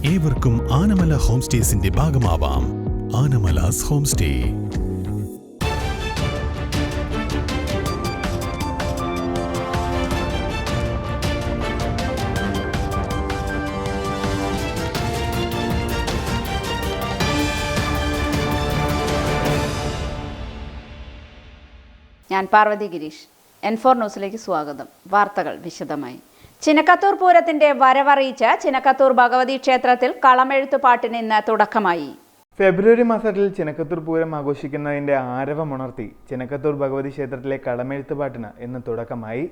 ഏവർക്കും ആനമല ഹോം സ്റ്റേസിന്റെ ഭാഗമാവാം. Anamala's home stay. ഞാൻ പാർവതി ഗിരീഷ്. N4 ന്യൂസിലേക്ക് സ്വാഗതം. വാർത്തകൾ വിശദമായി. ചിനക്കത്തൂർ പൂരത്തിന്റെ വരവറിയിച്ച് ചിനക്കത്തൂർ ഭഗവതി ക്ഷേത്രത്തിൽ കളമെഴുത്തുപാട്ടിന് ഇന്ന് തുടക്കമായി. ഫെബ്രുവരി മാസത്തിൽ ചിനക്കത്തൂർ പൂരം ആഘോഷിക്കുന്നതിന്റെ ആരവമുണർത്തി ചിനക്കത്തൂർ ഭഗവതി ക്ഷേത്രത്തിലെ കളമെഴുത്തുപാട്ടിന് ഇന്ന് തുടക്കമായി.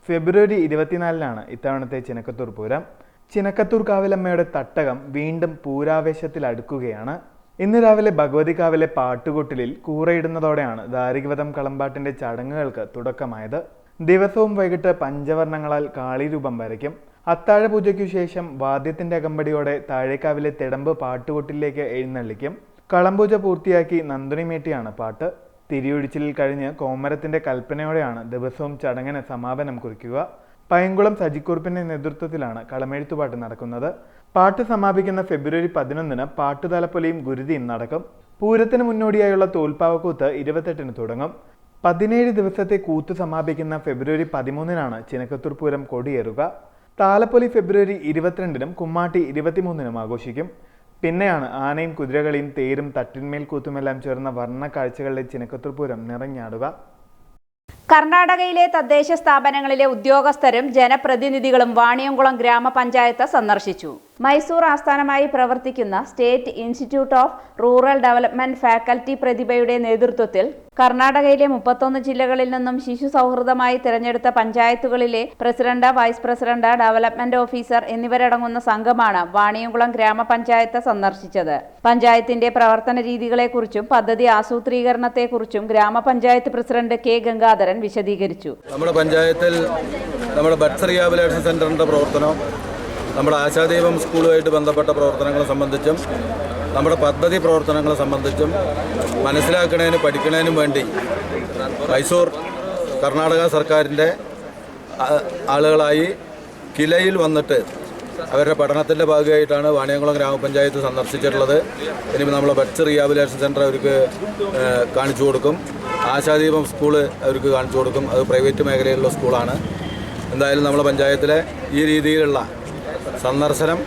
ഫെബ്രുവരി 24-നാണ് ഇത്തവണത്തെ ചിനക്കത്തൂർ പൂരം. ചിനക്കത്തൂർ കാവിലമ്മയുടെ തട്ടകം വീണ്ടും പൂരാവേശത്തിൽ അടുക്കുകയാണ്. ഇന്ന് രാവിലെ ഭഗവതി കാവിലെ പാട്ടുകൊട്ടിലിൽ കൂറയിടുന്നതോടെയാണ് ദാരികവധം കളമ്പാട്ടിന്റെ ചടങ്ങുകൾക്ക് തുടക്കമായത്. ദിവസവും വൈകിട്ട് പഞ്ചവർണ്ണങ്ങളാൽ കാളിരൂപം വരയ്ക്കും. അത്താഴ പൂജയ്ക്കു ശേഷം വാദ്യത്തിന്റെ അകമ്പടിയോടെ താഴേക്കാവിലെ തെടമ്പ് പാട്ടുകൊട്ടിലേക്ക് എഴുന്നള്ളിക്കും. കളംപൂജ പൂർത്തിയാക്കി നന്ദുണിമേട്ടിയാണ് പാട്ട്. തിരിയൊഴിച്ചിലിൽ കഴിഞ്ഞ് കോമരത്തിന്റെ കൽപ്പനയോടെയാണ് ദിവസവും ചടങ്ങിന് സമാപനം കുറിക്കുക. പയങ്കുളം സജിക്കുറുപ്പിന്റെ നേതൃത്വത്തിലാണ് കളമെഴുത്തുപാട്ട് നടക്കുന്നത്. പാട്ട് സമാപിക്കുന്ന ഫെബ്രുവരി 11-ന് പാട്ടുതലപ്പൊലിയും ഗുരുതിയും നടക്കും. പൂരത്തിന് മുന്നോടിയായുള്ള തോൽപ്പാവക്കൂത്ത് 28-ന് തുടങ്ങും. 17 ദിവസത്തെ കൂത്ത് സമാപിക്കുന്ന ഫെബ്രുവരി 13-നാണ് ചിനക്കത്തൂർ പൂരം കൊടിയേറുക. താലപ്പൊലി ഫെബ്രുവരി 22-നും കുമ്മാട്ടി 23-നും ആഘോഷിക്കും. പിന്നെയാണ് ആനയും കുതിരകളിയും തേരും തട്ടിന്മേൽ കൂത്തുമെല്ലാം ചേർന്ന വർണ്ണ കാഴ്ചകളിലെ ചിനക്കത്തൂർ പൂരം നിറഞ്ഞാടുക. കർണാടകയിലെ തദ്ദേശ സ്ഥാപനങ്ങളിലെ ഉദ്യോഗസ്ഥരും ജനപ്രതിനിധികളും വാണിയംകുളം ഗ്രാമപഞ്ചായത്ത് സന്ദർശിച്ചു. മൈസൂർ ആസ്ഥാനമായി പ്രവർത്തിക്കുന്ന state institute of rural development faculty പ്രതിഭയുടെ നേതൃത്വത്തിൽ കർണാടകയിലെ 31 ജില്ലകളിൽ നിന്നും ശിശു സൗഹൃദമായി തിരഞ്ഞെടുത്ത പഞ്ചായത്തുകളിലെ president, vice president, development officer എന്നിവരടങ്ങുന്ന സംഘമാണ് വാണിയംകുളം ഗ്രാമപഞ്ചായത്ത് സന്ദർശിച്ചത്. പഞ്ചായത്തിന്റെ പ്രവർത്തന രീതികളെക്കുറിച്ചും പദ്ധതി ആസൂത്രീകരണത്തെക്കുറിച്ചും ഗ്രാമപഞ്ചായത്ത് പ്രസിഡന്റ് കെ ഗംഗാധരൻ വിശദീകരിച്ചു. നമ്മുടെ പഞ്ചായത്തിൽ നമ്മുടെ ബർത്ത് റീഹാബിലിറ്റേഷൻ സെന്ററിന്റെ പ്രവർത്തനം, നമ്മുടെ ആശാദീപം സ്കൂളുമായിട്ട് ബന്ധപ്പെട്ട പ്രവർത്തനങ്ങളെ സംബന്ധിച്ചും നമ്മുടെ പദ്ധതി പ്രവർത്തനങ്ങളെ സംബന്ധിച്ചും മനസ്സിലാക്കുന്നതിന് പഠിക്കുന്നതിനും വേണ്ടി മൈസൂർ കർണാടക സർക്കാരിൻ്റെ ആളുകളായി കിലയിൽ വന്നിട്ട് അവരുടെ പഠനത്തിൻ്റെ ഭാഗമായിട്ടാണ് വാണിയംകുളം ഗ്രാമപഞ്ചായത്ത് സന്ദർശിച്ചിട്ടുള്ളത്. ഇനിയിപ്പോൾ നമ്മളെ ബർത്ത് റീഹാബിലിറ്റേഷൻ സെൻറ്റർ അവർക്ക് കാണിച്ചു കൊടുക്കും. ആശാദീപം സ്കൂള് അവർക്ക് കാണിച്ചു കൊടുക്കും. അത് പ്രൈവറ്റ് മേഖലയിലുള്ള സ്കൂളാണ്. എന്തായാലും നമ്മുടെ പഞ്ചായത്തിലെ ഈ രീതിയിലുള്ള സന്ദർശനം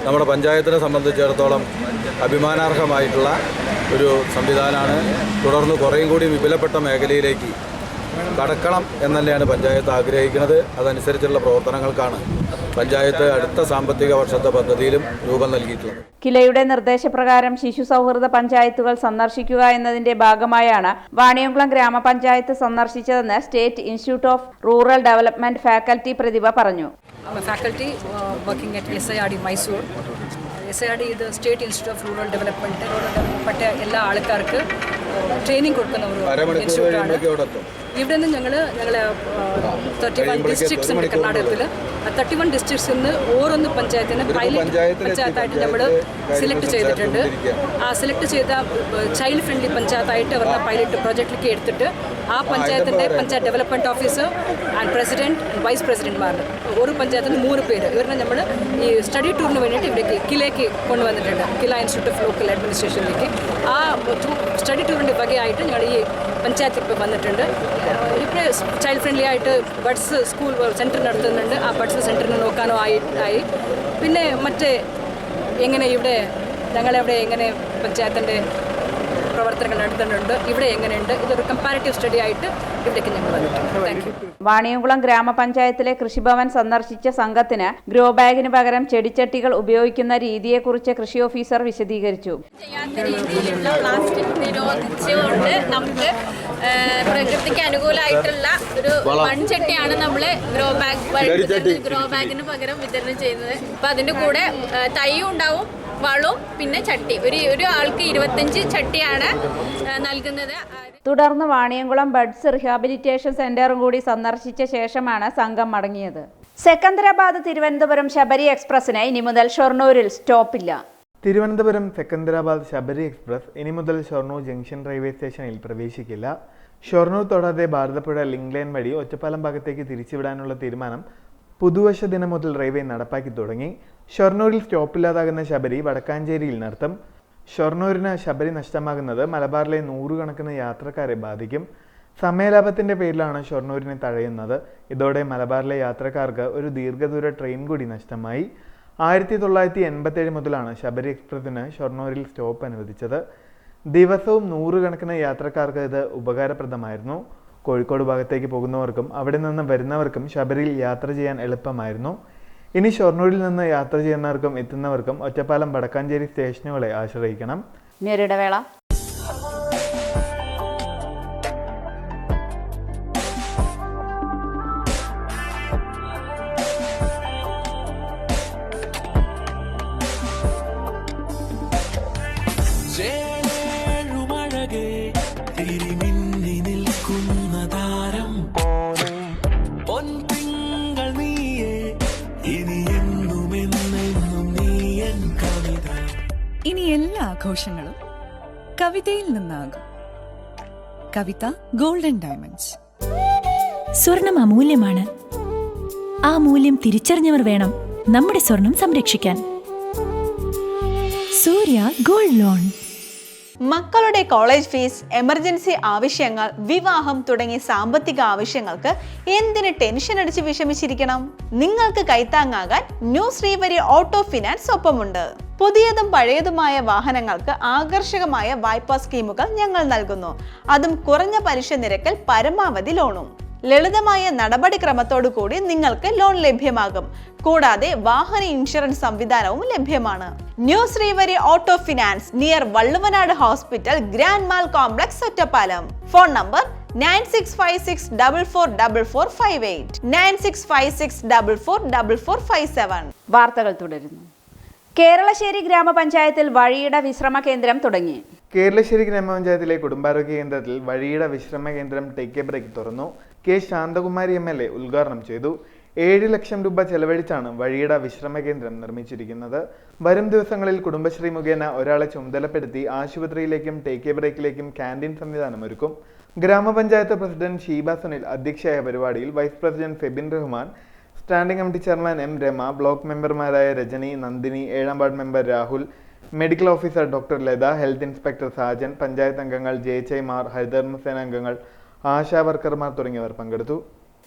നമ്മുടെ പഞ്ചായത്തിനെ സംബന്ധിച്ചിടത്തോളം അഭിമാനാർഹമായിട്ടുള്ള ഒരു സംവിധാനമാണ്. തുടർന്ന് കുറേയും കൂടി വിപുലപ്പെട്ട മേഖലയിലേക്ക് കടക്കണം എന്നതന്നെയാണ് പഞ്ചായത്ത് ആഗ്രഹിക്കുന്നത്. അതനുസരിച്ചുള്ള പ്രവർത്തനങ്ങൾക്കാണ് പഞ്ചായത്ത് അടുത്ത സാമ്പത്തിക വർഷത്തെ പദ്ധതിയിലും രൂപം നൽകിയിട്ടുള്ളത്. കിലയുടെ നിർദ്ദേശപ്രകാരം ശിശു സൗഹൃദ പഞ്ചായത്തുകൾ സന്ദർശിക്കുക എന്നതിന്റെ ഭാഗമായാണ് വാണിയംകുളം ഗ്രാമപഞ്ചായത്ത് സന്ദർശിച്ചതെന്ന് state institute of rural development faculty Prathibha പറഞ്ഞു. Faculty working at SIRD Mysore. SIRD ഇത് state institute of rural development എല്ലാ ആൾക്കാർക്ക് ട്രെയിനിങ് കൊടുക്കുന്ന ഒരു ഇൻസ്റ്റിറ്റ്യൂട്ടാണ്. ഇവിടെ നിന്ന് ഞങ്ങൾ 31 ഡിസ്ട്രിക്ട്സ് ഉണ്ട് കർണാടകത്തിൽ. 31 ഡിസ്ട്രിക്ട്സിൽ നിന്ന് ഓരോന്ന് പഞ്ചായത്തിന് പൈലറ്റ് പഞ്ചായത്തായിട്ട് നമ്മൾ സെലക്ട് ചെയ്തിട്ടുണ്ട്. ആ സെലക്ട് ചെയ്ത ചൈൽഡ് ഫ്രണ്ട്ലി പഞ്ചായത്തായിട്ട് അവരുടെ പൈലറ്റ് പ്രോജക്റ്റിലേക്ക് എടുത്തിട്ട് ആ പഞ്ചായത്തിൻ്റെ panchayat development officer and president, vice പ്രസിഡന്റ്മാർ ഒരു പഞ്ചായത്തിന് 3 പേര് ഇവരെ നമ്മൾ ഈ സ്റ്റഡി ടൂറിന് വേണ്ടിയിട്ട് ഇവിടേക്ക് കിലേക്ക് കൊണ്ടുവന്നിട്ടുണ്ട്. കില ഇൻസ്റ്റിറ്റ്യൂട്ട് ഓഫ് ലോക്കൽ അഡ്മിനിസ്ട്രേഷനിലേക്ക് ആ സ്റ്റഡി ടൂറിൻ്റെ വകയായിട്ട് ഞങ്ങൾ ഈ പഞ്ചായത്തിൽ ഇപ്പോൾ വന്നിട്ടുണ്ട്. ഇപ്പോൾ ചൈൽഡ് ഫ്രണ്ട്ലി ആയിട്ട് ബഡ്സ് സ്കൂൾ സെൻറ്റർ നടത്തുന്നുണ്ട്. ആ ബഡ്സ് സെൻറ്ററിന് നോക്കാനോ ആയി. പിന്നെ മറ്റേ എങ്ങനെ ഇവിടെ ഞങ്ങളെവിടെ എങ്ങനെ പഞ്ചായത്തിൻ്റെ പ്രവർത്തനങ്ങൾ നടത്തുന്നുണ്ട്, ഇവിടെ എങ്ങനെയുണ്ട്, ഇതൊരു കമ്പാരിറ്റീവ് സ്റ്റഡി ആയിട്ട് ഇവിടേക്ക് ഞങ്ങൾ വന്നിട്ടുണ്ട്. Thank you. വാണിയംകുളം ഗ്രാമപഞ്ചായത്തിലെ കൃഷിഭവൻ സന്ദർശിച്ച സംഘത്തിന് ഗ്രോ ബാഗിന് പകരം ചെടിച്ചട്ടികൾ ഉപയോഗിക്കുന്ന രീതിയെക്കുറിച്ച് കൃഷി ഓഫീസർ വിശദീകരിച്ചു. രീതിയിലുള്ള പ്ലാസ്റ്റിക് നിരോധിച്ചുകൊണ്ട് നമുക്ക് പ്രകൃതിക്ക് അനുകൂലമായിട്ടുള്ള ഒരു മൺചട്ടിയാണ് നമ്മൾ ഗ്രോ ബാഗിന് പകരം വിതരണം ചെയ്യുന്നത്. അപ്പം അതിൻ്റെ കൂടെ തൈയും ഉണ്ടാവും, വളവും, പിന്നെ ചട്ടി. ഒരു ആൾക്ക് 25 ചട്ടിയാണ് നൽകുന്നത്. തുടർന്ന് വാണിയംകുളം ബഡ്സ് റീഹാബിലിറ്റേഷൻ സെന്ററും കൂടി സന്ദർശിച്ച ശേഷമാണ് സംഘം മടങ്ങിയത്. സെക്കന്ദരാബാദ് തിരുവനന്തപുരം ശബരി എക്സ്പ്രസിന് ഇനി മുതൽ ഷൊർണൂരിൽ സ്റ്റോപ്പില്ല. തിരുവനന്തപുരം സെക്കന്ദരാബാദ് ശബരി എക്സ്പ്രസ് ഇനി മുതൽ ഷൊർണൂർ ജംഗ്ഷൻ റെയിൽവേ സ്റ്റേഷനിൽ പ്രവേശിക്കില്ല. ഷൊർണൂർ തൊടാതെ ഭാരതപ്പുഴ ലിങ്ക് ലൈൻ വഴി ഒറ്റപ്പാലം ഭാഗത്തേക്ക് തിരിച്ചുവിടാനുള്ള തീരുമാനം പുതുവർഷ ദിനം മുതൽ റെയിൽവേ നടപ്പാക്കി തുടങ്ങി. ഷൊർണൂരിൽ സ്റ്റോപ്പില്ലാതാകുന്ന ശബരി വടക്കാഞ്ചേരിയിൽ നിർത്തും. ഷൊർണൂരിന് ശബരി നഷ്ടമാകുന്നത് മലബാറിലെ 100 കണക്കിന് യാത്രക്കാരെ ബാധിക്കും. സമയലാഭത്തിന്റെ പേരിലാണ് ഷൊർണൂരിനെ തഴയുന്നത്. ഇതോടെ മലബാറിലെ യാത്രക്കാർക്ക് ഒരു ദീർഘദൂര ട്രെയിൻ കൂടി നഷ്ടമായി. 1987 മുതലാണ് ശബരി എക്സ്പ്രസിന് ഷൊർണൂരിൽ സ്റ്റോപ്പ് അനുവദിച്ചത്. ദിവസവും 100 കണക്കിന് യാത്രക്കാർക്ക് ഇത് ഉപകാരപ്രദമായിരുന്നു. കോഴിക്കോട് ഭാഗത്തേക്ക് പോകുന്നവർക്കും അവിടെ നിന്ന് വരുന്നവർക്കും ശബരിയിൽ യാത്ര ചെയ്യാൻ എളുപ്പമായിരുന്നു. ഇനി ഷൊർണൂരിൽ നിന്ന് യാത്ര ചെയ്യുന്നവർക്കും എത്തുന്നവർക്കും ഒറ്റപ്പാലം വടക്കാഞ്ചേരി സ്റ്റേഷനുകളെ ആശ്രയിക്കണം. ഇടവേള. ഇനി എല്ലാ ആഘോഷങ്ങളും കവിതയിൽ നിന്നാകും. കവിത ഗോൾഡൻ ഡയമണ്ട്സ്. സ്വർണം അമൂല്യമാണ്. ആ മൂല്യം തിരിച്ചറിഞ്ഞവർ വേണം നമ്മുടെ സ്വർണം സംരക്ഷിക്കാൻ. സൂര്യ ഗോൾഡ് ലോൺ. മക്കളുടെ കോളേജ് ഫീസ്, എമർജൻസി ആവശ്യങ്ങൾ, വിവാഹം തുടങ്ങിയ സാമ്പത്തിക ആവശ്യങ്ങൾക്ക് എന്തിന് ടെൻഷൻ അടിച്ച് വിഷമിച്ചിരിക്കണം? നിങ്ങൾക്ക് കൈത്താങ്ങാകാൻ ന്യൂ ശ്രീവരി ഓട്ടോ ഫിനാൻസ് ഒപ്പമുണ്ട്. പുതിയതും പഴയതുമായ വാഹനങ്ങൾക്ക് ആകർഷകമായ വായ്പാ സ്കീമുകൾ ഞങ്ങൾ നൽകുന്നു. അതും കുറഞ്ഞ പലിശ നിരക്കിൽ പരമാവധി ലോണും. ലളിതമായ നടപടിക്രമത്തോടു കൂടി നിങ്ങൾക്ക് ലോൺ ലഭ്യമാകും. കൂടാതെ വാഹന ഇൻഷുറൻസ് സംവിധാനവും ലഭ്യമാണ്. New Srivari auto finance, near Valluvanad hospital, grand mall complex, Ottapalam. Phone number 9656444458, 9656444457. വാർത്തകൾ തുടരുന്നു. കേരളശ്ശേരി ഗ്രാമപഞ്ചായത്തിൽ വഴിയിട വിശ്രമ കേന്ദ്രം തുടങ്ങി. കേരളശ്ശേരി ഗ്രാമപഞ്ചായത്തിലെ കുടുംബാരോഗ്യ കേന്ദ്രത്തിൽ വഴിയിട വിശ്രമ കേന്ദ്രം ടേക്ക് എ ബ്രേക്ക് തുറന്നു. കെ ശാന്തകുമാരി MLA ഉദ്ഘാടനം ചെയ്തു. 7 ലക്ഷം രൂപ ചെലവഴിച്ചാണ് വഴിയിട വിശ്രമ കേന്ദ്രം നിർമ്മിച്ചിരിക്കുന്നത്. വരും ദിവസങ്ങളിൽ കുടുംബശ്രീ മുഖേന ഒരാളെ ചുമതലപ്പെടുത്തി ആശുപത്രിയിലേക്കും ടേക്ക് എ ബ്രേക്കിലേക്കും ക്യാൻറ്റീൻ സംവിധാനം ഒരുക്കും. ഗ്രാമപഞ്ചായത്ത് പ്രസിഡന്റ് ഷീബ സുനിൽ അധ്യക്ഷയായ പരിപാടിയിൽ vice president Febin Rahman, standing committee chairman M Rama, block മെമ്പർമാരായ രജനി, നന്ദിനി, 7ാം ward member Rahul, medical officer doctor Latha, health inspector Sajan, panchayat അംഗങ്ങൾ, JHIമാർ, ഹരിതകർമ്മസേന അംഗങ്ങൾ, ആശാ വർക്കർമാർ തുടങ്ങിയവർ പങ്കെടുത്തു.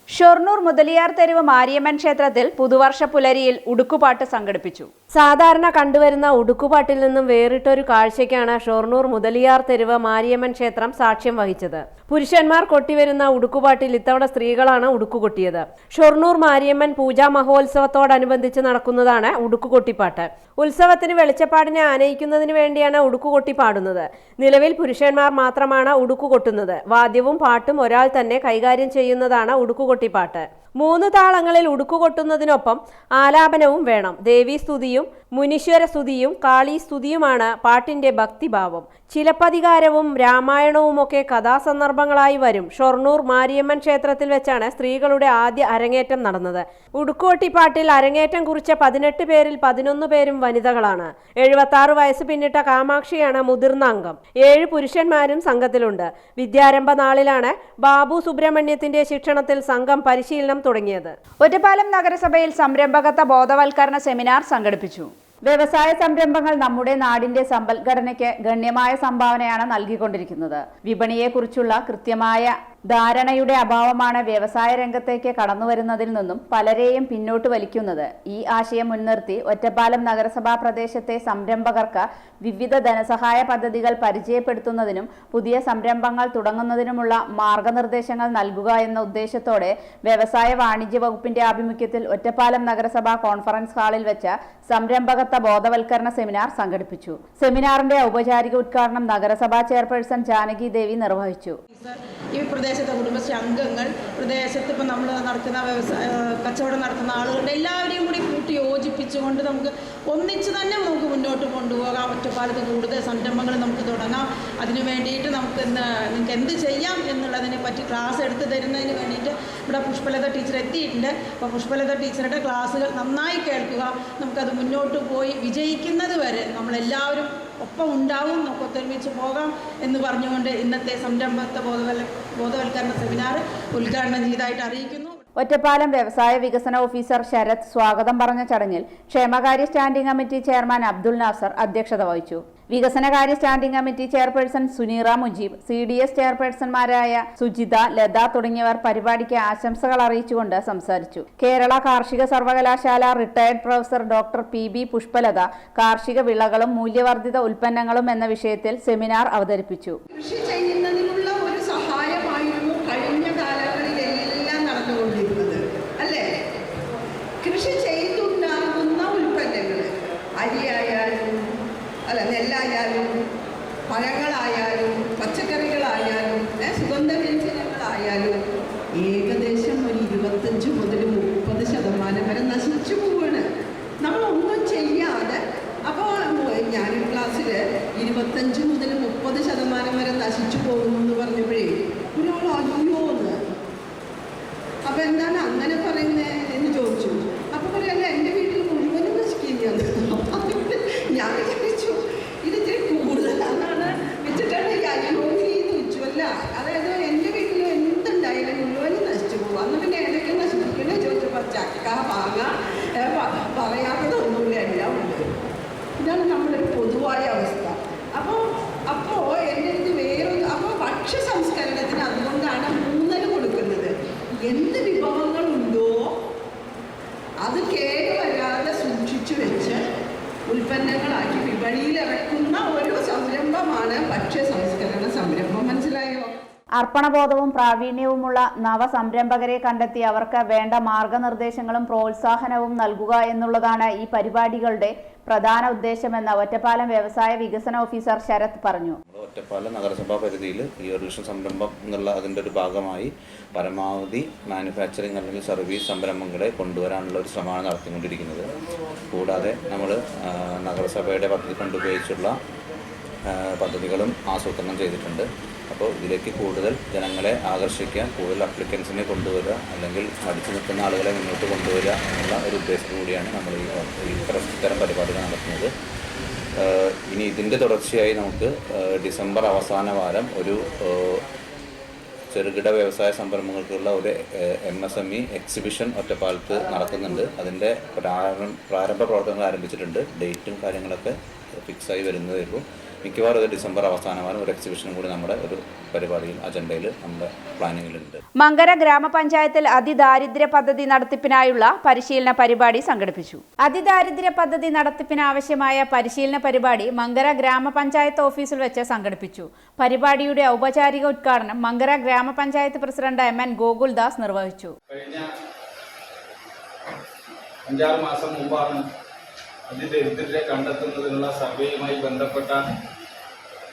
ഷൊർണൂർ മുതലിയാർ തെരുവ് മാരിയമ്മൻ ക്ഷേത്രത്തിൽ പുതുവർഷ പുലരിയിൽ ഉടുക്കുപാട്ട് സംഘടിപ്പിച്ചു. സാധാരണ കണ്ടുവരുന്ന ഉടുക്കുപാട്ടിൽ നിന്നും വേറിട്ടൊരു കാഴ്ചയ്ക്കാണ് ഷൊർണൂർ മുതലിയാർ തെരുവ് മാരിയമ്മൻ ക്ഷേത്രം സാക്ഷ്യം വഹിച്ചത്. പുരുഷന്മാർ കൊട്ടിവരുന്ന ഉടുക്കുപാട്ടിൽ ഇത്തവണ സ്ത്രീകളാണ് ഉടുക്കുകൊട്ടിയത്. ഷൊർണൂർ മാരിയമ്മൻ പൂജാ മഹോത്സവത്തോടനുബന്ധിച്ച് നടക്കുന്നതാണ് ഉടുക്കുകൊട്ടിപ്പാട്ട്. ഉത്സവത്തിന് വെളിച്ചപ്പാടിനെ ആനയിക്കുന്നതിന് വേണ്ടിയാണ് ഉടുക്കുകൊട്ടി പാടുന്നത്. നിലവിൽ പുരുഷന്മാർ മാത്രമാണ് ഉടുക്കുകൊട്ടുന്നത്. വാദ്യവും പാട്ടും ഒരാൾ തന്നെ കൈകാര്യം ചെയ്യുന്നതാണ് ഉടുക്കുകൊട്ടിപ്പാട്ട്. 3 താളങ്ങളിൽ ഉടുക്കുകൊട്ടുന്നതിനൊപ്പം ആലാപനവും വേണം. ദേവീസ്തുതിയും മുനീശ്വര സ്തുതിയും കാളി സ്തുതിയുമാണ് പാട്ടിന്റെ ഭക്തിഭാവം. ചിലപ്പതികാരവും രാമായണവുമൊക്കെ കഥാസന്ദർഭങ്ങളായി വരും. ഷൊർണൂർ മാരിയമ്മൻ ക്ഷേത്രത്തിൽ വെച്ചാണ് സ്ത്രീകളുടെ ആദ്യ അരങ്ങേറ്റം നടന്നത്. ഉടുക്കുകൊട്ടിപ്പാട്ടിൽ അരങ്ങേറ്റം കുറിച്ച 18 പേരിൽ 11 പേരും വനിതകളാണ്. 76 വയസ്സ് പിന്നിട്ട കാമാക്ഷിയാണ് മുതിർന്ന അംഗം. 7 പുരുഷന്മാരും സംഘത്തിലുണ്ട്. വിദ്യാരംഭ നാളിലാണ് ബാബു സുബ്രഹ്മണ്യത്തിന്റെ ശിക്ഷണത്തിൽ സംഘം പരിശീലനം തുടങ്ങിയത്. ഒറ്റപ്പാലം നഗരസഭയിൽ സംരംഭകത്വ ബോധവൽക്കരണ സെമിനാർ സംഘടിപ്പിച്ചു. വ്യവസായ സംരംഭങ്ങൾ നമ്മുടെ നാടിന്റെ സമ്പദ്ഘടനയ്ക്ക് ഗണ്യമായ സംഭാവനയാണ് നൽകിക്കൊണ്ടിരിക്കുന്നത്. വിപണിയെക്കുറിച്ചുള്ള കൃത്യമായ ധാരണയുടെ അഭാവമാണ് വ്യവസായ രംഗത്തേക്ക് കടന്നുവരുന്നതിൽ നിന്നും പലരെയും പിന്നോട്ട് വലിക്കുന്നത്. ഈ ആശയം മുൻനിർത്തി ഒറ്റപ്പാലം നഗരസഭാ പ്രദേശത്തെ സംരംഭകർക്ക് വിവിധ ധനസഹായ പദ്ധതികൾ പരിചയപ്പെടുത്തുന്നതിനും പുതിയ സംരംഭങ്ങൾ തുടങ്ങുന്നതിനുമുള്ള മാർഗനിർദ്ദേശങ്ങൾ നൽകുക എന്ന ഉദ്ദേശത്തോടെ വ്യവസായ വാണിജ്യ വകുപ്പിന്റെ ആഭിമുഖ്യത്തിൽ ഒറ്റപ്പാലം നഗരസഭാ കോൺഫറൻസ് ഹാളിൽ വെച്ച് സംരംഭകത്വ ബോധവൽക്കരണ സെമിനാർ സംഘടിപ്പിച്ചു. സെമിനാറിന്റെ ഔപചാരിക ഉദ്ഘാടനം നഗരസഭാ ചെയർപേഴ്സൺ ജാനകി ദേവി നിർവഹിച്ചു. ഈ പ്രദേശത്തെ കുടുംബശ്രീ അംഗങ്ങൾ, പ്രദേശത്ത് ഇപ്പം നമ്മൾ നടത്തുന്ന കച്ചവടം നടത്തുന്ന ആളുകളുടെ എല്ലാവരെയും കൂടി കൂട്ടി യോജിപ്പിച്ചുകൊണ്ട് നമുക്ക് ഒന്നിച്ച് തന്നെ നമുക്ക് മുന്നോട്ട് കൊണ്ടുപോകാം. ഒറ്റപ്പാലത്ത് കൂടുതൽ സംരംഭങ്ങൾ നമുക്ക് തുടങ്ങാം. അതിനു വേണ്ടിയിട്ട് നിങ്ങൾക്ക് എന്ത് ചെയ്യാം എന്നുള്ളതിനെ പറ്റി ക്ലാസ് എടുത്തു തരുന്നതിന് വേണ്ടിയിട്ട് ഇവിടെ പുഷ്പലത ടീച്ചർ എത്തിയിട്ടുണ്ട്. അപ്പോൾ പുഷ്പലത ടീച്ചറുടെ ക്ലാസ്സുകൾ നന്നായി കേൾക്കുക. നമുക്കത് മുന്നോട്ട് പോയി വിജയിക്കുന്നത് വരെ നമ്മളെല്ലാവരും ഒപ്പം ഉണ്ടാവും, നമുക്ക് ഒത്തൊരുമിച്ച് പോകാം എന്ന് പറഞ്ഞുകൊണ്ട് ഇന്നത്തെ സംരംഭത്വ ബോധവൽക്കരണ സെമിനാർ ഉദ്ഘാടനം ചെയ്തതായിട്ട് അറിയിക്കുന്നു. ഒറ്റപ്പാലം വ്യവസായ വികസന ഓഫീസർ ശരത് സ്വാഗതം പറഞ്ഞ ചടങ്ങിൽ ക്ഷേമകാര്യ standing committee chairman Abdul Nasser അധ്യക്ഷത വഹിച്ചു. വികസനകാര്യ standing committee chairperson Suneera Mujeeb, CDS ചെയർപേഴ്സൺമാരായ സുജിത, ലത തുടങ്ങിയവർ പരിപാടിക്ക് ആശംസകൾ അറിയിച്ചുകൊണ്ട് സംസാരിച്ചു. കേരള കാർഷിക സർവകലാശാല retired professor doctor PB Pushpalatha കാർഷിക വിളകളും മൂല്യവർദ്ധിത ഉൽപ്പന്നങ്ങളും എന്ന വിഷയത്തിൽ സെമിനാർ അവതരിപ്പിച്ചു. കൃഷി ചെയ്യുന്നതിനുള്ള ഒരു സഹായമായിരുന്നു കഴിഞ്ഞ കാലങ്ങളിലെല്ലാം നടന്നുകൊണ്ടിരുന്നത്, അല്ലേ? കൃഷി ചെയ്തുണ്ടാകുന്ന ഉൽപ്പന്നങ്ങൾ, അരിയായാലും നെല്ലായാലും പഴങ്ങളായാലും പച്ചക്കറികളായാലും സുഗന്ധവ്യഞ്ജനങ്ങളായാലും ഏകദേശം ഒരു 25 മുതൽ 30% വരെ നശിച്ചു പോവുകയാണ് നമ്മളൊന്നും ചെയ്യാതെ. അപ്പോൾ ഞാനൊരു ക്ലാസ്സിൽ 25 മുതൽ 30% വരെ നശിച്ചു പോകുന്നു എന്ന് പറഞ്ഞപ്പോഴേ ഒരാൾ അയ്യോ എന്ന്, അപ്പോൾ എന്താണ് അങ്ങനെ പറയുന്നത് എന്ന് ചോദിച്ചു. അപ്പോൾ പറയല്ല, എൻ്റെ വീട്ടിൽ മുഴുവനും നശിക്കുകയാണ്. ഞാൻ വിചാരിച്ചു ഇത് ഇത്തിരി കൂടുതലാണെന്നാണ് വെച്ചിട്ടാണ് ഈ അയ്യോന്ന് വെച്ചു. അല്ല, അതായത് എൻ്റെ വീട്ടിൽ എന്തുണ്ടായാലും മുഴുവനും നശിച്ചു പോകും. അന്ന് പിന്നെ ഏതൊക്കെ നശിപ്പിക്കണേ ചോദിച്ചപ്പോൾ ചക്ക, മാങ്ങ, പറയാത്തതൊന്നുമില്ല, എല്ലാം ഉണ്ട്. ഇതാണ് നമ്മുടെ ഒരു പൊതുവായ അവസ്ഥ. അപ്പോൾ എൻ്റെ ഇത് അപ്പോൾ ഭക്ഷ്യ സംസ്കരണത്തിന് അതുകൊണ്ടാണ് ഊന്നൽ കൊടുക്കുന്നത്. എന്ത് വിഭവങ്ങളുണ്ടോ അത് കേടുവരാതെ സൂക്ഷിച്ചു വെച്ച് ഉൽപ്പന്നങ്ങളാക്കി വിപണിയിൽ ഇറക്കുന്ന ഒരു സംരംഭമാണ് ഭക്ഷ്യ സംസ്കരണ സംരംഭം. മനസ്സിലായോ? അർപ്പണബോധവും പ്രാവീണ്യവുമുള്ള നവസംരംഭകരെ കണ്ടെത്തി അവർക്ക് വേണ്ട മാർഗനിർദ്ദേശങ്ങളും പ്രോത്സാഹനവും നൽകുക എന്നുള്ളതാണ് ഈ പരിപാടികളുടെ പ്രധാന ഉദ്ദേശമെന്ന് ഒറ്റപ്പാലം വ്യവസായ വികസന ഓഫീസർ ശരത് പറഞ്ഞു. ഒറ്റപ്പാലം നഗരസഭാ പരിധിയിൽ ഈ റിവല്യൂഷൻ സംരംഭം എന്നുള്ള അതിൻ്റെ ഒരു ഭാഗമായി പരമാവധി മാനുഫാക്ചറിങ് അല്ലെങ്കിൽ സർവീസ് സംരംഭങ്ങളെ കൊണ്ടുവരാനുള്ള ഒരു ശ്രമമാണ് നടത്തിക്കൊണ്ടിരിക്കുന്നത്. കൂടാതെ നമ്മൾ നഗരസഭയുടെ പദ്ധതി കൊണ്ടുപയോഗിച്ചുള്ള പദ്ധതികളും ആസൂത്രണം ചെയ്തിട്ടുണ്ട്. അപ്പോൾ ഇതിലേക്ക് കൂടുതൽ ജനങ്ങളെ ആകർഷിക്കാൻ, കൂടുതൽ അപ്ലിക്കൻസിനെ കൊണ്ടുവരിക, അല്ലെങ്കിൽ മടിച്ചു നിൽക്കുന്ന ആളുകളെ മുന്നോട്ട് കൊണ്ടുവരിക എന്നുള്ള ഒരു ഉദ്ദേശത്തോടുകൂടിയാണ് നമ്മൾ ഇത്തരം പരിപാടികൾ നടത്തുന്നത്. ഇനി ഇതിൻ്റെ തുടർച്ചയായി നമുക്ക് ഡിസംബർ അവസാന വാരം ഒരു ചെറുകിട വ്യവസായ സംരംഭങ്ങൾക്കുള്ള ഒരു MSME എക്സിബിഷൻ ഒറ്റപ്പാലത്ത് നടത്തുന്നുണ്ട്. അതിൻ്റെ പ്രാരംഭ പ്രവർത്തനങ്ങൾ ആരംഭിച്ചിട്ടുണ്ട്. ഡേറ്റും കാര്യങ്ങളൊക്കെ ഫിക്സായി വരുന്നതേ ഉള്ളൂ. മിക്കവാറും ഇത് ഡിസംബർ അവസാനമാണ്. ഒരു എക്സിബിഷനും കൂടി നമ്മുടെ ഒരു പരിപാടിയിൽ അജണ്ടയിൽ നമ്മുടെ പ്ലാനിങ്ങിലുണ്ട്. മങ്കര ഗ്രാമപഞ്ചായത്തിൽ അതിദാരിദ്ര്യ പദ്ധതി നടത്തിപ്പിനായുള്ള പരിശീലന പരിപാടി സംഘടിപ്പിച്ചു. അതിദാരിദ്ര്യ പദ്ധതി നടത്തിപ്പിനാവശ്യമായ പരിശീലന പരിപാടി മങ്കര ഗ്രാമപഞ്ചായത്ത് ഓഫീസിൽ വെച്ച് സംഘടിപ്പിച്ചു. പരിപാടിയുടെ ഔപചാരിക ഉദ്ഘാടനം മങ്കര ഗ്രാമപഞ്ചായത്ത് പ്രസിഡന്റ് MN ഗോകുൽദാസ് നിർവഹിച്ചു. കഴിഞ്ഞ 5-6 മാസം മുമ്പാണ് അതിദരിദ്രരെ കണ്ടെത്തുന്നതിനുള്ള സർവേയുമായി ബന്ധപ്പെട്ട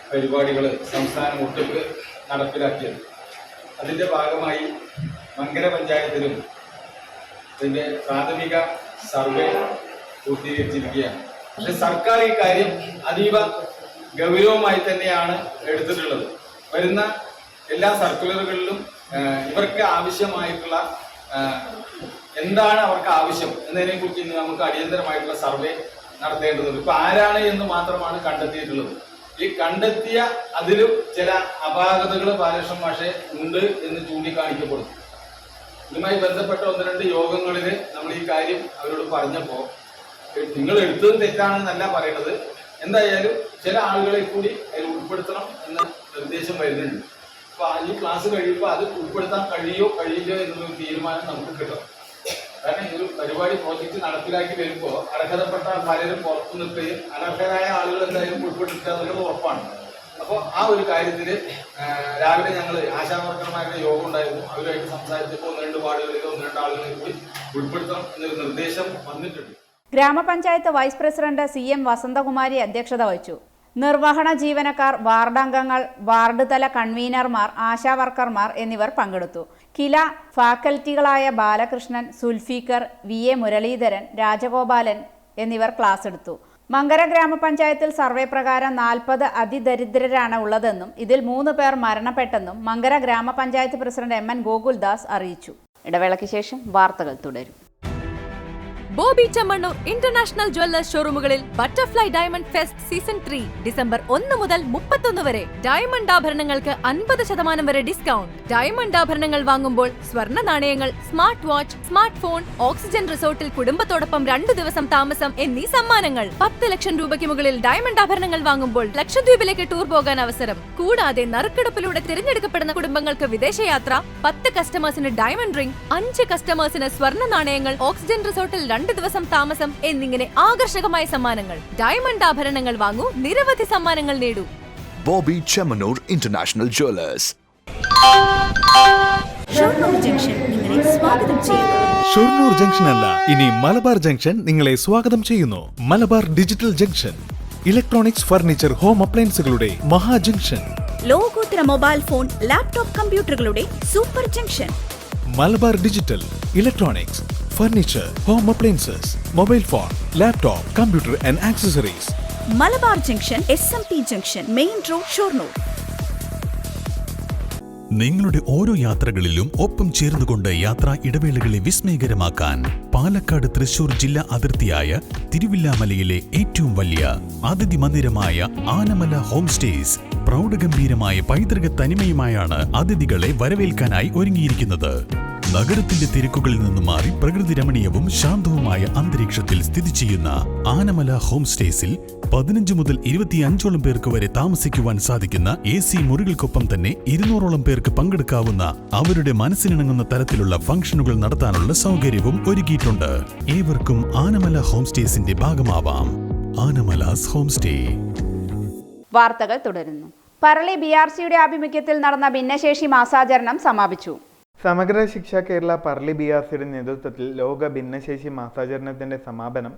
പരിപാടികൾ സംസ്ഥാനം ഒട്ടുക്ക് നടപ്പിലാക്കിയത്. അതിൻ്റെ ഭാഗമായി മങ്കര പഞ്ചായത്തിലും ഇതിൻ്റെ പ്രാഥമിക സർവേ പൂർത്തീകരിച്ചിരിക്കുകയാണ്. പക്ഷെ സർക്കാർ ഈ കാര്യം അതീവ ഗൗരവമായി തന്നെയാണ് എടുത്തിട്ടുള്ളത്. വരുന്ന എല്ലാ സർക്കുലറുകളിലും ഇവർക്ക് ആവശ്യമായിട്ടുള്ള എന്താണ് അവർക്ക് ആവശ്യം എന്നതിനെക്കുറിച്ച് ഇന്ന് നമുക്ക് അടിയന്തരമായിട്ടുള്ള സർവേ നടത്തേണ്ടതുണ്ട്. ഇപ്പൊ ആരാണ് എന്ന് മാത്രമാണ് കണ്ടെത്തിയിട്ടുള്ളത്. ഈ കണ്ടെത്തിയ അതിലും ചില അപാകതകൾ ബാലകൃഷ്ണൻ മാഷെ ഉണ്ട് എന്ന് ചൂണ്ടിക്കാണിക്കപ്പെടുന്നു. ഇതുമായി ബന്ധപ്പെട്ട 1-2 യോഗങ്ങളിൽ നമ്മൾ ഈ കാര്യം അവരോട് പറഞ്ഞപ്പോൾ നിങ്ങൾ എടുത്തതും തെറ്റാണെന്നല്ല പറയുന്നത്, എന്തായാലും ചില ആളുകളെ കൂടി അതിൽ ഉൾപ്പെടുത്തണം എന്ന നിർദ്ദേശം വരുന്നുണ്ട്. അപ്പൊ ഈ ക്ലാസ് കഴിയുമ്പോൾ അത് ഉൾപ്പെടുത്താൻ കഴിയില്ലയോ എന്നുള്ളൊരു തീരുമാനം നമുക്ക് കിട്ടും. കാരണം ഈ ഒരു പരിപാടി പ്രോജക്റ്റ് നടപ്പിലാക്കി വരുമ്പോൾ അർഹതപ്പെട്ട പലരും പുറത്തു നിൽക്കുകയും അനർഹരായ ആളുകൾ എന്തായാലും ഉൾപ്പെട്ടിരിക്കുക എന്നുള്ളത് ഉറപ്പാണ്. അപ്പോൾ ആ ഒരു കാര്യത്തിൽ രാവിലെ ഞങ്ങൾ ആശാവർക്കർമാരുടെ യോഗം ഉണ്ടായിരുന്നു. അവരുമായിട്ട് സംസാരിച്ചപ്പോൾ 1-2 വാർഡുകളിൽ 1-2 ആളുകളെ കൂടി ഉൾപ്പെടുത്തണം എന്നൊരു നിർദ്ദേശം വന്നിട്ടുണ്ട്. ഗ്രാമപഞ്ചായത്ത് വൈസ് പ്രസിഡന്റ് CM വസന്തകുമാരി അധ്യക്ഷത വഹിച്ചു. നിർവഹണ ജീവനക്കാർ, വാർഡംഗങ്ങൾ, വാർഡ് തല കൺവീനർമാർ, ആശാവർക്കർമാർ എന്നിവർ പങ്കെടുത്തു. കില ഫാക്കൽറ്റികളായ ബാലകൃഷ്ണൻ, സുൽഫീക്കർ, VA മുരളീധരൻ, രാജഗോപാലൻ എന്നിവർ ക്ലാസ് എടുത്തു. മങ്കര ഗ്രാമപഞ്ചായത്തിൽ സർവേ പ്രകാരം 40 അതിദരിദ്രരാണ് ഉള്ളതെന്നും ഇതിൽ 3 പേർ മരണപ്പെട്ടെന്നും മങ്കര ഗ്രാമപഞ്ചായത്ത് പ്രസിഡന്റ് MN ഗോകുൽദാസ് അറിയിച്ചു. ഇടവേളയ്ക്ക് ശേഷം വാർത്തകൾ തുടരും. ബോബി ചെമ്മണ്ണൂർ ഇന്റർനാഷണൽ ജ്വല്ലേഴ്സ് ഷോറൂമുകളിൽ butterfly diamond fest season 3 December 1 മുതൽ 31 വരെ. ഡയമണ്ട് ആഭരണങ്ങൾക്ക് 50% വരെ ഡിസ്കൗണ്ട്. ഡയമണ്ട് ആഭരണങ്ങൾ വാങ്ങുമ്പോൾ സ്വർണ്ണ നാണയങ്ങൾ, smart watch, smart phone, oxygen റിസോർട്ടിൽ കുടുംബത്തോടൊപ്പം 2 ദിവസം താമസം എന്നീ സമ്മാനങ്ങൾ. 10 ലക്ഷം രൂപയ്ക്ക് മുകളിൽ ഡയമണ്ട് ആഭരണങ്ങൾ വാങ്ങുമ്പോൾ ലക്ഷദ്വീപിലേക്ക് ടൂർ പോകാൻ അവസരം. കൂടാതെ നറുക്കെടുപ്പിലൂടെ തിരഞ്ഞെടുക്കപ്പെടുന്ന കുടുംബങ്ങൾക്ക് വിദേശയാത്ര, 10 കസ്റ്റമേഴ്സിന് ഡയമണ്ട് റിംഗ്, 5 കസ്റ്റമേഴ്സിന് സ്വർണ്ണ നാണയങ്ങൾ, ഓക്സിജൻ റിസോർട്ടിൽ 2 ദിവസം താമസം എന്നിങ്ങനെ ആകർഷകമായ സമ്മാനങ്ങൾ. ഡയമണ്ട് ആഭരണങ്ങൾ വാങ്ങൂ, നിരവധി സമ്മാനങ്ങൾ നേടൂ. Bobby Chemmanur international Jewellers. Shoranur junction നിങ്ങളെ സ്വാഗതം ചെയ്യുന്നു. ഷൊർണൂർ ജംഗ്ഷൻ അല്ല, ഇനി മലബാർ ജംഗ്ഷൻ നിങ്ങളെ സ്വാഗതം ചെയ്യുന്നു. Malabar digital junction, electronics, furniture, home അപ്ലയൻസുകളുടെ മഹാ ജംഗ്ഷൻ. ലോകോത്തര മൊബൈൽ ഫോൺ, ലാപ്ടോപ്പ്, കമ്പ്യൂട്ടറുകളുടെ super junction. Malabar digital, electronics, furniture, home appliances, mobile phone, laptop, computer and accessories. Malabar junction, SMP junction, main road, Shoranur. നിങ്ങളുടെ ഓരോ യാത്രകളിലും ഒപ്പം ചേർന്നുകൊണ്ട് യാത്രാ ഇടവേളകളെ വിസ്മയകരമാക്കാൻ പാലക്കാട് തൃശൂർ ജില്ലാ അതിർത്തിയായ തിരുവില്ലാമലയിലെ ഏറ്റവും വലിയ അതിഥി മന്ദിരമായ ആനമല ഹോം സ്റ്റേസ് പ്രൗഢഗംഭീരമായ പൈതൃക തനിമയുമായാണ് അതിഥികളെ വരവേൽക്കാനായി ഒരുങ്ങിയിരിക്കുന്നത്. നഗരത്തിന്റെ തിരക്കുകളിൽ നിന്ന് മാറി പ്രകൃതി രമണീയവും ശാന്തവുമായ അന്തരീക്ഷത്തിൽ സ്ഥിതി ചെയ്യുന്ന ആനമല ഹോം സ്റ്റേസിൽ 15 മുതൽ 25ഓളം പേർക്ക് വരെ താമസിക്കുവാൻ സാധിക്കുന്ന AC മുറികൾക്കൊപ്പം തന്നെ 200ഓളം പേർക്ക് പങ്കെടുക്കാവുന്ന അവരുടെ മനസ്സിനിണങ്ങുന്ന തരത്തിലുള്ള ഫംഗ്ഷനുകൾ നടത്താനുള്ള സൗകര്യവും ഒരുക്കിയിട്ടുണ്ട്. ഏവർക്കും ആനമല ഹോം സ്റ്റേസിന്റെ ഭാഗമാവാം. Anamala's home stay. വാർത്തകൾ തുടരുന്നു. പറളി BRCയുടെ ആഭിമുഖ്യത്തിൽ നടന്ന ഭിന്നശേഷി മാസാചരണം സമാപിച്ചു. സമഗ്ര ശിക്ഷ കേരള പറളി BRCയുടെ നേതൃത്വത്തിൽ ലോക ഭിന്നശേഷി മാസാചരണത്തിന്റെ സമാപനം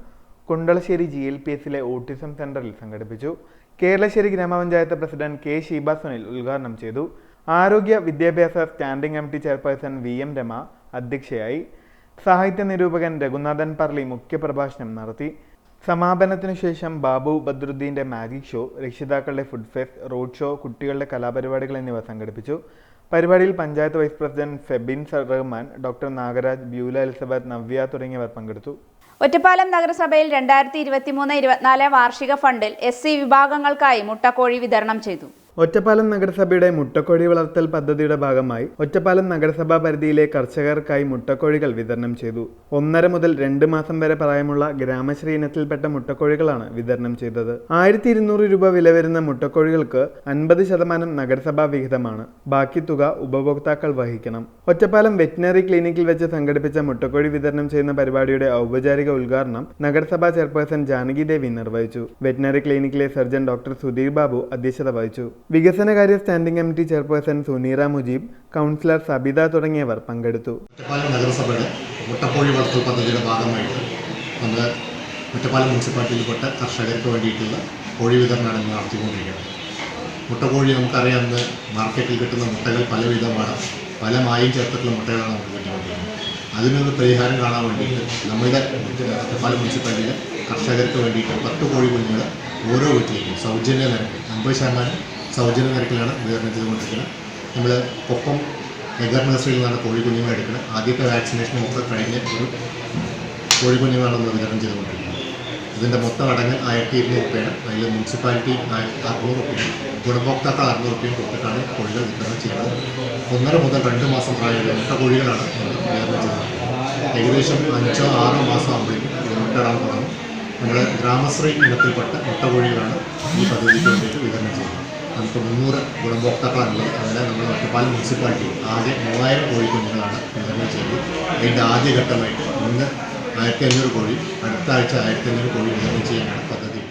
കുണ്ടളശ്ശേരി GLPSലെ ഓട്ടിസം സെന്ററിൽ സംഘടിപ്പിച്ചു. കേരളശ്ശേരി ഗ്രാമപഞ്ചായത്ത് പ്രസിഡന്റ് K. ഷീബ സുനിൽ ഉദ്ഘാടനം ചെയ്തു. ആരോഗ്യ വിദ്യാഭ്യാസ standing committee chairperson VM Rama അധ്യക്ഷയായി. സാഹിത്യ നിരൂപകൻ രഘുനാഥൻ പറളി മുഖ്യപ്രഭാഷണം നടത്തി. സമാപനത്തിനു ശേഷം ബാബു ബദ്രുദ്ദീന്റെ മാജിക് ഷോ, രക്ഷിതാക്കളുടെ ഫുഡ് ഫെസ്റ്റ്, റോഡ് ഷോ, കുട്ടികളുടെ കലാപരിപാടികൾ എന്നിവ സംഘടിപ്പിച്ചു. പരിപാടിയിൽ panchayat vice president Febin Rahman, doctor Nagaraj, Beulah Elizabeth, Navya തുടങ്ങിയവർ പങ്കെടുത്തു. ഒറ്റപ്പാലം നഗരസഭയിൽ 2023-24 വാർഷിക ഫണ്ടിൽ SC വിഭാഗങ്ങൾക്കായി മുട്ടക്കോഴി വിതരണം ചെയ്തു. ഒറ്റപ്പാലം നഗരസഭയുടെ മുട്ടക്കോഴി വളർത്തൽ പദ്ധതിയുടെ ഭാഗമായി ഒറ്റപ്പാലം നഗരസഭാ പരിധിയിലെ കർഷകർക്കായി മുട്ടക്കോഴികൾ വിതരണം ചെയ്തു. 1.5 മുതൽ 2 മാസം വരെ പ്രായമുള്ള ഗ്രാമശ്രീ ഇനത്തിൽപ്പെട്ട മുട്ടക്കോഴികളാണ് വിതരണം ചെയ്തത്. 1200 രൂപ വില വരുന്ന മുട്ടക്കോഴികൾക്ക് 50% നഗരസഭാ വിഹിതമാണ്. ബാക്കി തുക ഉപഭോക്താക്കൾ വഹിക്കണം. ഒറ്റപ്പാലം വെറ്റിനറി ക്ലിനിക്കിൽ വെച്ച് സംഘടിപ്പിച്ച മുട്ടക്കോഴി വിതരണം ചെയ്യുന്ന പരിപാടിയുടെ ഔപചാരിക ഉദ്ഘാടനം നഗരസഭാ ചെയർപേഴ്സൺ ജാനകി ദേവി നിർവഹിച്ചു. വെറ്റിനറി ക്ലിനിക്കിലെ സർജൻ ഡോക്ടർ സുധീർ ബാബു അധ്യക്ഷത വഹിച്ചു. വികസനകാര്യ standing committee chairperson Suneera Mujeeb, councillor Sabitha തുടങ്ങിയവർ പങ്കെടുത്തു. ഒറ്റപ്പാലം നഗരസഭയുടെ മുട്ടക്കോഴി വളർത്തൽ പദ്ധതിയുടെ ഭാഗമായിട്ട് നമ്മൾ ഒറ്റപ്പാലം മുനിസിപ്പാലിറ്റിയിൽപ്പെട്ട കർഷകർക്ക് വേണ്ടിയിട്ടുള്ള കോഴി വിതരണമാണ് ഇന്ന് നടത്തിക്കൊണ്ടിരിക്കുന്നത്. മുട്ടക്കോഴി നമുക്കറിയാം, ഇന്ന് മാർക്കറ്റിൽ കിട്ടുന്ന മുട്ടകൾ പലവിധമാണ്, പല മായം ചേർത്തിട്ടുള്ള മുട്ടകളാണ് നമുക്ക് കിട്ടിക്കൊണ്ടിരിക്കുന്നത്. അതിനൊരു പരിഹാരം കാണാൻ വേണ്ടിയിട്ട് നമ്മുടെ ഒറ്റപ്പാലം മുനിസിപ്പാലിറ്റിയിലെ കർഷകർക്ക് വേണ്ടിയിട്ട് 10 കോഴി കുഞ്ഞുങ്ങൾ ഓരോ വീട്ടിലേക്കും സൗജന്യ നിരക്കിൽ 50% സൗജന്യ നിരക്കിലാണ് വിതരണം ചെയ്തുകൊണ്ടിരിക്കുന്നത്. നമ്മൾ ഒപ്പം എഗർ നഴ്സറിയിൽ നിന്നാണ് കോഴിക്കുഞ്ഞുങ്ങൾ എടുക്കുന്നത്. ആദ്യത്തെ വാക്സിനേഷനും ഒക്കെ കഴിഞ്ഞ ഒരു കോഴിക്കുഞ്ഞുങ്ങളാണ് നമ്മൾ വിതരണം ചെയ്തുകൊണ്ടിരിക്കുന്നത്. ഇതിൻ്റെ മൊത്തം അടങ്ങൽ 1200 രൂപയാണ്. അതിൽ മുനിസിപ്പാലിറ്റി 600 രൂപയും ഗുണഭോക്താക്കൾ 600 രൂപയും കൊടുത്തിട്ടാണ് കോഴികൾ വിതരണം ചെയ്യുന്നത്. 1.5 മുതൽ 2 മാസം പ്രായമുള്ള മുട്ട കോഴികളാണ് വിതരണം ചെയ്യുന്നത്. ഏകദേശം 5-6 മാസം ആകുമ്പോഴേക്കും ഇത് മുട്ടയിടാൻ തുടങ്ങും. നമ്മുടെ ഗ്രാമശ്രീ ഇനത്തിൽപ്പെട്ട മുട്ട കോഴികളാണ് ഈ പദ്ധതിക്ക് വേണ്ടിയിട്ട് വിതരണം ചെയ്യുന്നത്. നമുക്ക് 300 ഗുണഭോക്താക്കളാണുള്ളത്. അതിൽ നമ്മൾ ഒറ്റപ്പാലം മുനിസിപ്പാലിറ്റി ആകെ 3000 കോഴിക്കുഞ്ഞുങ്ങളാണ് വിതരണം ചെയ്തത്. അതിൻ്റെ ആദ്യഘട്ടമായിട്ട് ഇന്ന് 1500 കോഴി, അടുത്ത ആഴ്ച 1500 കോഴി വിതരണം ചെയ്യാനാണ് പദ്ധതി.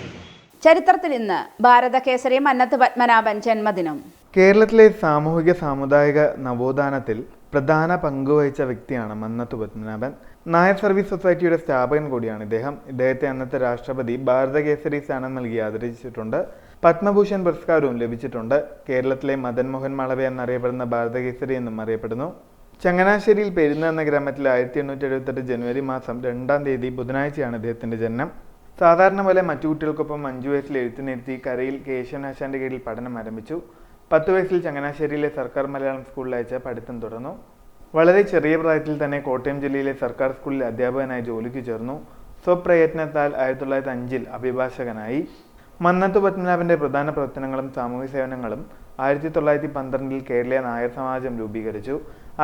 ചരിത്രത്തിൽ ഇന്ന് ഭാരത കേസരി മന്നത്ത് പത്മനാഭൻ ജന്മദിനം. കേരളത്തിലെ സാമൂഹിക സാമുദായിക നവോത്ഥാനത്തിൽ പ്രധാന പങ്കുവഹിച്ച വ്യക്തിയാണ് മന്നത്ത് പത്മനാഭൻ. നായർ സർവീസ് സൊസൈറ്റിയുടെ സ്ഥാപകൻ കൂടിയാണ് ഇദ്ദേഹം. ഇദ്ദേഹത്തെ അന്നത്തെ രാഷ്ട്രപതി ഭാരത കേസരി സ്ഥാനം നൽകി ആദരിച്ചിട്ടുണ്ട്. പത്മഭൂഷൺ പുരസ്കാരവും ലഭിച്ചിട്ടുണ്ട്. കേരളത്തിലെ മദൻ മോഹൻ മാളവ്യ എന്നറിയപ്പെടുന്ന ഭാരത കേസരി എന്നും അറിയപ്പെടുന്നു. ചങ്ങനാശ്ശേരിയിൽ പെരുന്ന എന്ന ഗ്രാമത്തിൽ 1878 ജനുവരി മാസം 2-ാം തീയതി ബുധനാഴ്ചയാണ് ഇദ്ദേഹത്തിന്റെ ജനനം. സാധാരണ പോലെ മറ്റു കുട്ടികൾക്കൊപ്പം 5 വയസ്സിൽ എഴുത്തിനിരുത്തി കരയിൽ കേശവനാശാന്റെ കീഴിൽ പഠനം ആരംഭിച്ചു. 10 വയസ്സിൽ ചങ്ങനാശ്ശേരിയിലെ സർക്കാർ മലയാളം സ്കൂളിൽ അയച്ച പഠിത്തം തുടർന്നു. വളരെ ചെറിയ പ്രായത്തിൽ തന്നെ കോട്ടയം ജില്ലയിലെ സർക്കാർ സ്കൂളിൽ അധ്യാപകനായി ജോലിക്ക് ചേർന്നു. സ്വപ്രയത്നത്താൽ 1905 അഭിഭാഷകനായി. മന്നത്തു പത്മനാഭന്റെ പ്രധാന പ്രവർത്തനങ്ങളും സാമൂഹ്യ സേവനങ്ങളും 1912 കേരളീയ നായർ സമാജം രൂപീകരിച്ചു.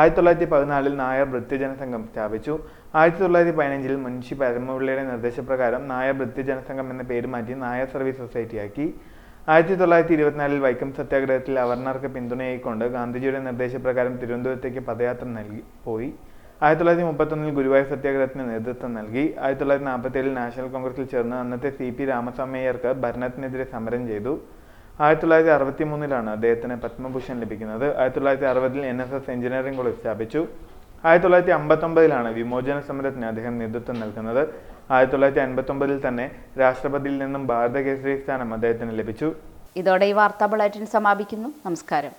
1914 നായർ വൃത്യജനസംഘം സ്ഥാപിച്ചു. 1915 മുൻഷി പരമപിള്ളയുടെ നിർദ്ദേശപ്രകാരം നായർ വൃത്യജനസംഘം എന്ന പേര് മാറ്റി നായർ സർവീസ് സൊസൈറ്റിയാക്കി. 1924 വൈക്കം സത്യാഗ്രഹത്തിൽ അവർണർക്ക് പിന്തുണയായിക്കൊണ്ട് ഗാന്ധിജിയുടെ നിർദ്ദേശപ്രകാരം തിരുവനന്തപുരത്തേക്ക് പദയാത്ര പോയി. 1931 ഗുരുവായൂർ സത്യാഗ്രഹത്തിന് നേതൃത്വം നൽകി. 1947 നാഷണൽ കോൺഗ്രസിൽ ചേർന്ന് അന്നത്തെ CP രാമസ്വാമയ്യർക്ക് ഭരണത്തിനെതിരെ സമരം ചെയ്തു. 1963 അദ്ദേഹത്തിന് പത്മഭൂഷൺ ലഭിക്കുന്നത്. 1960 NSS എഞ്ചിനീയറിംഗ് കോളേജ് സ്ഥാപിച്ചു. 1959 വിമോചന സമരത്തിന് അദ്ദേഹം നേതൃത്വം നൽകുന്നത്. 1959 തന്നെ രാഷ്ട്രപതിയിൽ നിന്നും ഭാരത കേസരി സ്ഥാനം അദ്ദേഹത്തിന് ലഭിച്ചു. ഇതോടെ ഈ വാർത്താ ബുള്ളറ്റിൻ സമാപിക്കുന്നു. നമസ്കാരം.